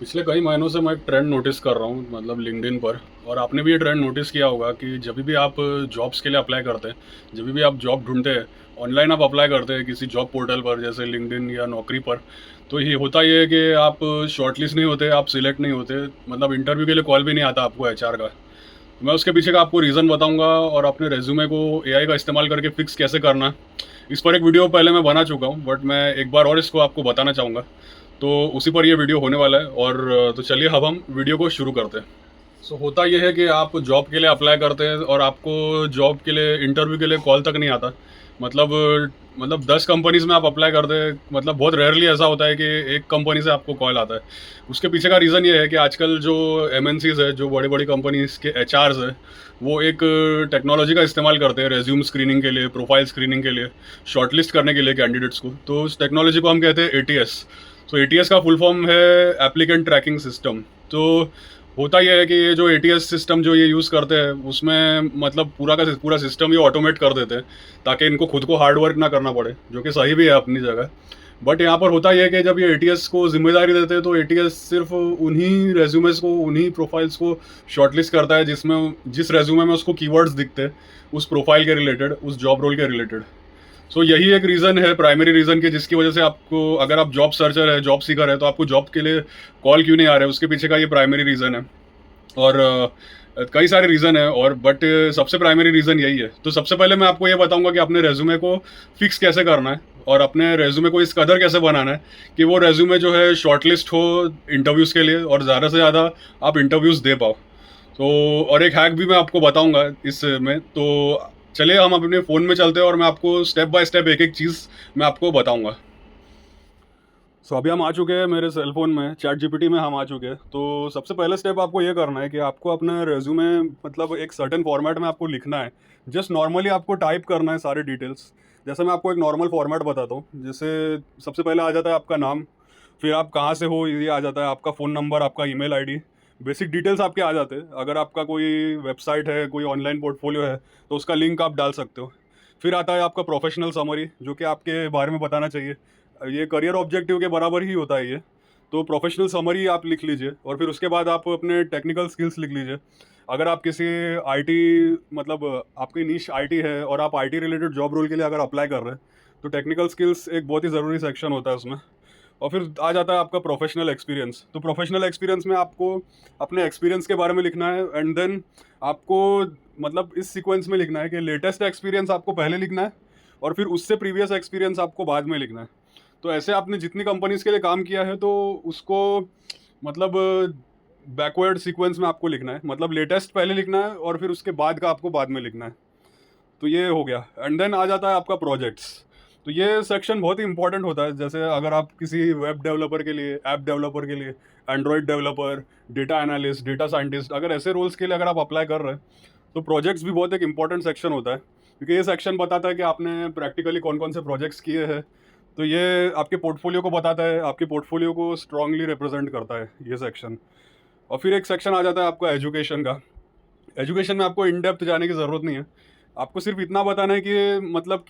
पिछले कई महीनों से मैं एक ट्रेंड नोटिस कर रहा हूँ मतलब लिंक्डइन पर। और आपने भी ये ट्रेंड नोटिस किया होगा कि जब भी आप जॉब्स के लिए अप्लाई करते हैं, जब भी आप जॉब ढूंढते हैं, ऑनलाइन आप अप्लाई करते हैं किसी जॉब पोर्टल पर जैसे लिंक्डइन या नौकरी पर, तो ये होता ये है कि आप शॉर्टलिस्ट नहीं होते, आप सिलेक्ट नहीं होते, मतलब इंटरव्यू के लिए कॉल भी नहीं आता आपको एचआर का। मैं उसके पीछे का आपको रीज़न बताऊंगा और अपने रेज्यूमे को एआई का इस्तेमाल करके फिक्स कैसे करना है। इस पर एक वीडियो पहले मैं बना चुका हूँ, बट मैं एक बार और इसको आपको बताना चाहूँगा। तो उसी पर ये वीडियो होने वाला है। और तो चलिए अब हम वीडियो को शुरू करते हैं। सो होता यह है कि आप जॉब के लिए अप्लाई करते हैं और आपको जॉब के लिए इंटरव्यू के लिए कॉल तक नहीं आता। मतलब मतलब 10 कंपनीज में आप अप्लाई करते हैं, मतलब बहुत रेयरली ऐसा होता है कि एक कंपनी से आपको कॉल आता है। उसके पीछे का रीज़न ये है कि आजकल जो एमएनसीज है, जो बड़ी बड़ी कंपनीज के एचआरस है, वो एक टेक्नोलॉजी का इस्तेमाल करते हैं रेज्यूम स्क्रीनिंग के लिए, प्रोफाइल स्क्रीनिंग के लिए, शॉर्टलिस्ट करने के लिए कैंडिडेट्स को। तो उस टेक्नोलॉजी को हम कहते हैं एटीएस। तो एटीएस का फुल फॉर्म है एप्लीकेंट ट्रैकिंग सिस्टम। तो होता यह है कि ये जो एटीएस सिस्टम जो ये यूज़ करते हैं उसमें मतलब पूरा का पूरा सिस्टम ये ऑटोमेट कर देते हैं ताकि इनको खुद को हार्ड वर्क ना करना पड़े, जो कि सही भी है अपनी जगह। बट यहाँ पर होता यह है कि जब ये एटीएस को जिम्मेदारी देते हैं तो एटीएस सिर्फ उन्हीं रेज्यूमेस को, उन्हीं प्रोफाइल्स को शॉर्टलिस्ट करता है जिसमें जिस रेज्यूमे में उसको कीवर्ड्स दिखते हैं उस प्रोफाइल के रिलेटेड, उस जॉब रोल के रिलेटेड। सो यही एक रीज़न है, प्राइमरी रीज़न, की जिसकी वजह से आपको, अगर आप जॉब सर्चर है, जॉब सीकर है, तो आपको जॉब के लिए कॉल क्यों नहीं आ रहे, उसके पीछे का ये प्राइमरी रीज़न है। और कई सारे रीज़न है, और बट सबसे प्राइमरी रीज़न यही है। तो सबसे पहले मैं आपको ये बताऊंगा कि अपने रेज्यूमे को फिक्स कैसे करना है और अपने रेज्यूमे को इस कदर कैसे बनाना है कि वो रेज्यूमे जो है शॉर्टलिस्ट हो इंटरव्यूज़ के लिए और ज़्यादा से ज़्यादा आप इंटरव्यूज़ दे पाओ। तो और एक हैक भी मैं आपको बताऊंगा इस में। तो चलिए हम अपने फ़ोन में चलते हैं और मैं आपको स्टेप बाय स्टेप एक एक चीज़ मैं आपको बताऊंगा। सो अभी हम आ चुके हैं मेरे सेल फोन में, चैट जीपीटी में हम आ चुके हैं। तो सबसे पहले स्टेप आपको ये करना है कि आपको अपना रेज्यूमे मतलब एक सर्टेन फॉर्मेट में आपको लिखना है। जस्ट नॉर्मली आपको टाइप करना है सारे डिटेल्स। जैसे मैं आपको एक नॉर्मल फॉर्मेट बताता हूँ। जैसे सबसे पहले आ जाता है आपका नाम, फिर आप कहाँ से हो ये आ जाता है, आपका फ़ोन नंबर, आपका ईमेल आईडी, बेसिक डिटेल्स आपके आ जाते हैं। अगर आपका कोई वेबसाइट है, कोई ऑनलाइन पोर्टफोलियो है, तो उसका लिंक आप डाल सकते हो। फिर आता है आपका प्रोफेशनल समरी, जो कि आपके बारे में बताना चाहिए। ये करियर ऑब्जेक्टिव के बराबर ही होता है ये। तो प्रोफेशनल समरी आप लिख लीजिए और फिर उसके बाद आप अपने टेक्निकल स्किल्स लिख लीजिए। अगर आप किसी आईटी, मतलब आपकी नीश आईटी है और आप आईटी रिलेटेड जॉब रोल के लिए अगर अप्लाई कर रहे हैं, तो टेक्निकल स्किल्स एक बहुत ही ज़रूरी सेक्शन होता है उसमें। और फिर आ जाता है आपका प्रोफेशनल एक्सपीरियंस। तो प्रोफेशनल एक्सपीरियंस में आपको अपने एक्सपीरियंस के बारे में लिखना है, एंड देन आपको मतलब इस सीक्वेंस में लिखना है कि लेटेस्ट एक्सपीरियंस आपको पहले लिखना है और फिर उससे प्रीवियस एक्सपीरियंस आपको बाद में लिखना है। तो ऐसे आपने जितनी कंपनीज के लिए काम किया है तो उसको मतलब बैकवर्ड सीक्वेंस में आपको लिखना है, मतलब लेटेस्ट पहले लिखना है और फिर उसके बाद का आपको बाद में लिखना है। तो ये हो गया, एंड देन आ जाता है आपका प्रोजेक्ट्स। तो ये सेक्शन बहुत ही इंपॉर्टेंट होता है। जैसे अगर आप किसी वेब डेवलपर के लिए, ऐप डेवलपर के लिए, Android developer, data analyst, data scientist, अगर ऐसे रोल्स के लिए अगर आप अप्लाई कर रहे हैं, तो प्रोजेक्ट्स भी बहुत एक इंपॉर्टेंट सेक्शन होता है, क्योंकि ये सेक्शन बताता है कि आपने प्रैक्टिकली कौन कौन से प्रोजेक्ट्स किए हैं। तो ये आपके पोर्टफोलियो को बताता है, आपके पोर्टफोलियो को स्ट्रांगली रिप्रेजेंट करता है ये सेक्शन। और फिर एक सेक्शन आ जाता है आपका एजुकेशन का। एजुकेशन में आपको इन डेप्थ जाने की ज़रूरत नहीं है। आपको सिर्फ इतना बताना है कि मतलब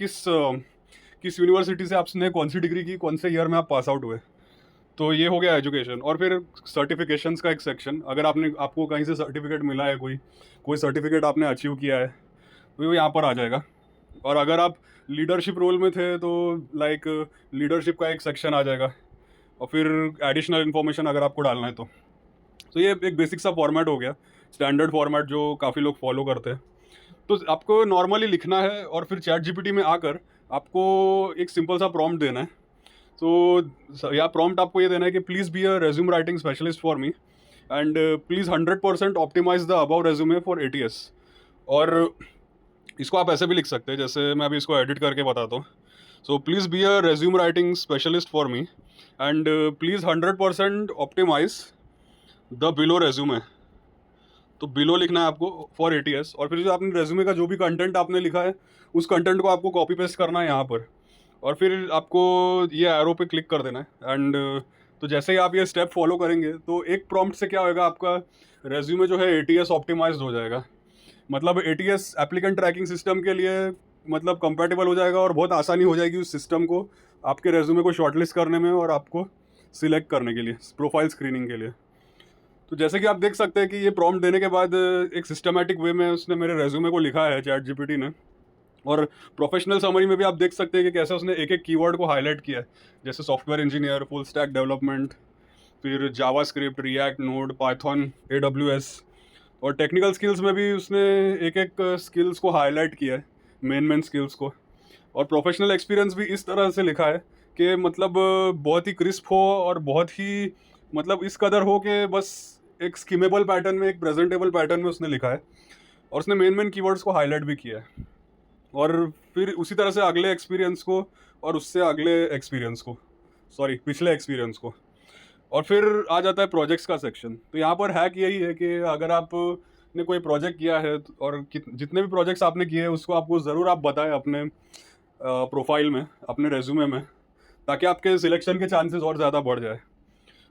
किस यूनिवर्सिटी से आपने कौन सी डिग्री की, कौन से ईयर में आप पास आउट हुए। तो ये हो गया एजुकेशन। और फिर सर्टिफिकेशंस का एक सेक्शन। अगर आपको कहीं से सर्टिफिकेट मिला है, कोई कोई सर्टिफिकेट आपने अचीव किया है, तो वो यहाँ पर आ जाएगा। और अगर आप लीडरशिप रोल में थे तो लाइक लीडरशिप का एक सेक्शन आ जाएगा। और फिर एडिशनल इन्फॉर्मेशन अगर आपको डालना है तो ये एक बेसिक सा फॉर्मेट हो गया, स्टैंडर्ड फॉर्मेट जो काफ़ी लोग फॉलो करते हैं। तो आपको नॉर्मली लिखना है और फिर चैट जीपीटी में आकर आपको एक सिंपल सा प्रॉम्प्ट देना है। तो या प्रॉम्प्ट आपको ये देना है कि please be a resume writing specialist for me, and please 100% optimise the above resume for ATS. और इसको आप ऐसे भी लिख सकते हैं, जैसे मैं अभी इसको एडिट करके बताता हूँ। So please be a resume writing specialist for me, and please 100% optimise the below resume. तो बिलो लिखना है आपको फॉर एटीएस। और फिर जो आपने रेज्यूमे का जो भी कंटेंट आपने लिखा है, उस कंटेंट को आपको कॉपी पेस्ट करना है यहाँ पर। और फिर आपको ये एरो पे क्लिक कर देना है, एंड तो जैसे ही आप ये स्टेप फॉलो करेंगे तो एक प्रॉम्प्ट से क्या होगा, आपका रेज्यूमे जो है एटीएस ऑप्टिमाइज्ड हो जाएगा। मतलब एटीएस एप्लीकेंट ट्रैकिंग सिस्टम के लिए मतलब कंपैटिबल हो जाएगा और बहुत आसानी हो जाएगी उस सिस्टम को आपके रेज्यूमे को शॉर्टलिस्ट करने में और आपको सिलेक्ट करने के लिए, प्रोफाइल स्क्रीनिंग के लिए। तो जैसे कि आप देख सकते हैं कि ये प्रॉम्प्ट देने के बाद एक सिस्टमैटिक वे में उसने मेरे रेज्यूमे को लिखा है चैट जीपीटी ने। और प्रोफेशनल समरी में भी आप देख सकते हैं कि कैसे उसने एक एक कीवर्ड को हाईलाइट किया है, जैसे software engineer, full stack development, फिर JavaScript, React, Node, Python, AWS। और टेक्निकल स्किल्स में भी उसने एक एक स्किल्स को हाईलाइट किया है, मेन स्किल्स को। और प्रोफेशनल एक्सपीरियंस भी इस तरह से लिखा है कि मतलब बहुत ही क्रिस्प हो और बहुत ही मतलब इस कदर हो कि बस एक स्कीमेबल पैटर्न में, एक प्रेजेंटेबल पैटर्न में उसने लिखा है। और उसने मेन कीवर्ड्स को हाईलाइट भी किया है। और फिर उसी तरह से अगले एक्सपीरियंस को और उससे अगले एक्सपीरियंस को, पिछले एक्सपीरियंस को। और फिर आ जाता है प्रोजेक्ट्स का सेक्शन। तो यहाँ पर हैक यही है कि अगर आपने कोई प्रोजेक्ट किया है और जितने भी प्रोजेक्ट्स आपने किए हैं उसको आपको ज़रूर आप बताएं अपने प्रोफाइल में, अपने रेज्यूमे में, ताकि आपके सिलेक्शन के चांसेस और ज़्यादा बढ़ जाए।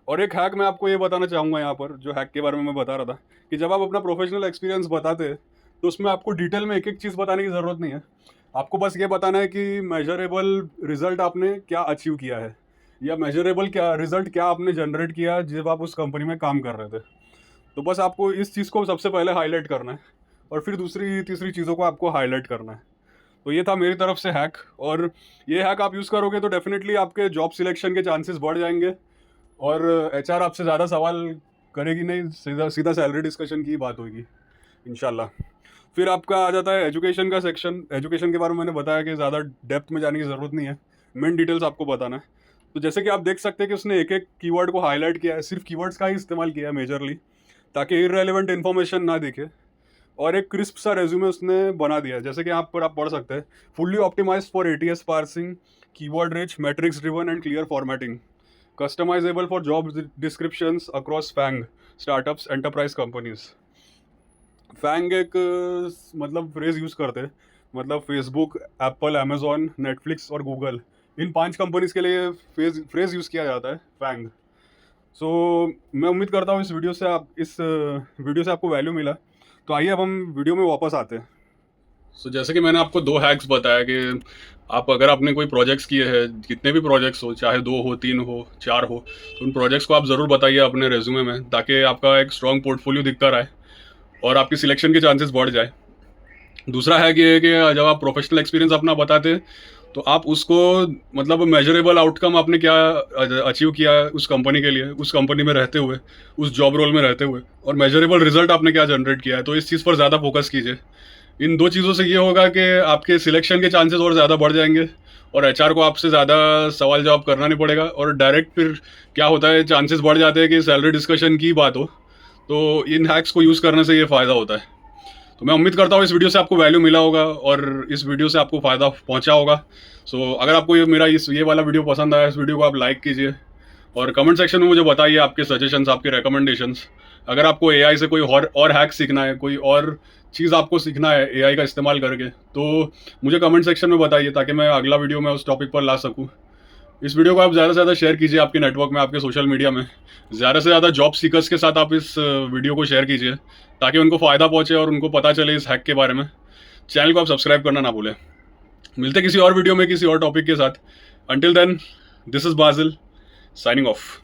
और एक हैक मैं आपको ये बताना चाहूँगा यहाँ पर, जो हैक के बारे में मैं बता रहा था, कि जब आप अपना प्रोफेशनल एक्सपीरियंस बताते हैं तो उसमें आपको डिटेल में एक एक चीज़ बताने की ज़रूरत नहीं है। आपको बस ये बताना है कि मेजरेबल रिजल्ट आपने क्या अचीव किया है, या मेजरेबल रिजल्ट क्या आपने जनरेट किया जब आप उस कंपनी में काम कर रहे थे। तो बस आपको इस चीज़ को सबसे पहले हाईलाइट करना है और फिर दूसरी तीसरी चीज़ों को आपको हाईलाइट करना है। तो ये था मेरी तरफ से हैक। और ये हैक आप यूज़ करोगे तो डेफिनेटली आपके जॉब सिलेक्शन के चांसेस बढ़ जाएंगे और HR आपसे ज़्यादा सवाल करेगी नहीं, सीधा सीधा सैलरी डिस्कशन की बात होगी इंशाल्लाह। फिर आपका आ जाता है एजुकेशन का सेक्शन। एजुकेशन के बारे में मैंने बताया कि ज़्यादा डेप्थ में जाने की ज़रूरत नहीं है, मेन डिटेल्स आपको बताना है। तो जैसे कि आप देख सकते हैं कि उसने एक एक कीवर्ड को हाईलाइट किया है, सिर्फ कीवर्ड्स का ही इस्तेमाल किया है मेजरली, ताकि इररेलेवेंट इन्फॉर्मेशन ना दिखे। और एक क्रिस्प सा रेज्यूमे उसने बना दिया है, जैसे कि यहाँ पर आप पढ़ सकते हैं, fully optimised for ATS parsing, keyword rich, metrics driven and clear formatting, customisable for job descriptions across FAANG startups enterprise companies. FAANG एक मतलब फ्रेज यूज़ करते हैं, मतलब फेसबुक, एप्पल, अमेजोन, नेटफ्लिक्स और गूगल, इन 5 कंपनीज के लिए फ्रेज यूज़ किया जाता है फैंग। सो मैं उम्मीद करता हूँ इस वीडियो से आपको वैल्यू मिला। तो आइए अब हम वीडियो में वापस आते हैं। जैसे कि मैंने आपको 2 हैक्स बताया कि आप अगर आपने कोई प्रोजेक्ट्स किए हैं, कितने भी प्रोजेक्ट्स हो, चाहे 2 हो, 3 हो, 4 हो, तो उन प्रोजेक्ट्स को आप ज़रूर बताइए अपने रेज्यूमे में, ताकि आपका एक स्ट्रॉन्ग पोर्टफोलियो दिखता रहे और आपकी सिलेक्शन के चांसेस बढ़ जाए। दूसरा हैक ये है कि जब आप प्रोफेशनल एक्सपीरियंस अपना बताते हैं तो आप उसको मतलब मेजरेबल आउटकम आपने क्या अचीव किया है उस कंपनी के लिए, उस कंपनी में रहते हुए, उस जॉब रोल में रहते हुए, और मेजरेबल रिजल्ट आपने क्या जनरेट किया है। तो इस चीज़ पर ज़्यादा फोकस कीजिए। इन 2 चीज़ों से ये होगा कि आपके सिलेक्शन के चांसेस और ज़्यादा बढ़ जाएंगे और HR को आपसे ज़्यादा सवाल जवाब करना नहीं पड़ेगा। और डायरेक्ट फिर क्या होता है, चांसेस बढ़ जाते हैं कि सैलरी डिस्कशन की बात हो। तो इन हैक्स को यूज़ करने से ये फ़ायदा होता है। तो मैं उम्मीद करता हूँ इस वीडियो से आपको वैल्यू मिला होगा और इस वीडियो से आपको फ़ायदा पहुँचा होगा। सो अगर आपको ये वाला वीडियो पसंद आया, इस वीडियो को आप लाइक कीजिए और कमेंट सेक्शन में मुझे बताइए आपके सजेशंस, आपके रिकमेंडेशंस। अगर आपको AI से कोई और हैक सीखना है, कोई और चीज़ आपको सीखना है AI का इस्तेमाल करके, तो मुझे कमेंट सेक्शन में बताइए ताकि मैं अगला वीडियो में उस टॉपिक पर ला सकूँ। इस वीडियो को आप ज़्यादा से ज़्यादा शेयर कीजिए आपके नेटवर्क में, आपके सोशल मीडिया में। ज़्यादा से ज़्यादा जॉब सीकर्स के साथ आप इस वीडियो को शेयर कीजिए ताकि उनको फ़ायदा पहुँचे और उनको पता चले इस हैक के बारे में। चैनल को आप सब्सक्राइब करना ना भूलें। मिलते किसी और वीडियो में किसी और टॉपिक के साथ। Until then, this is Basil signing of.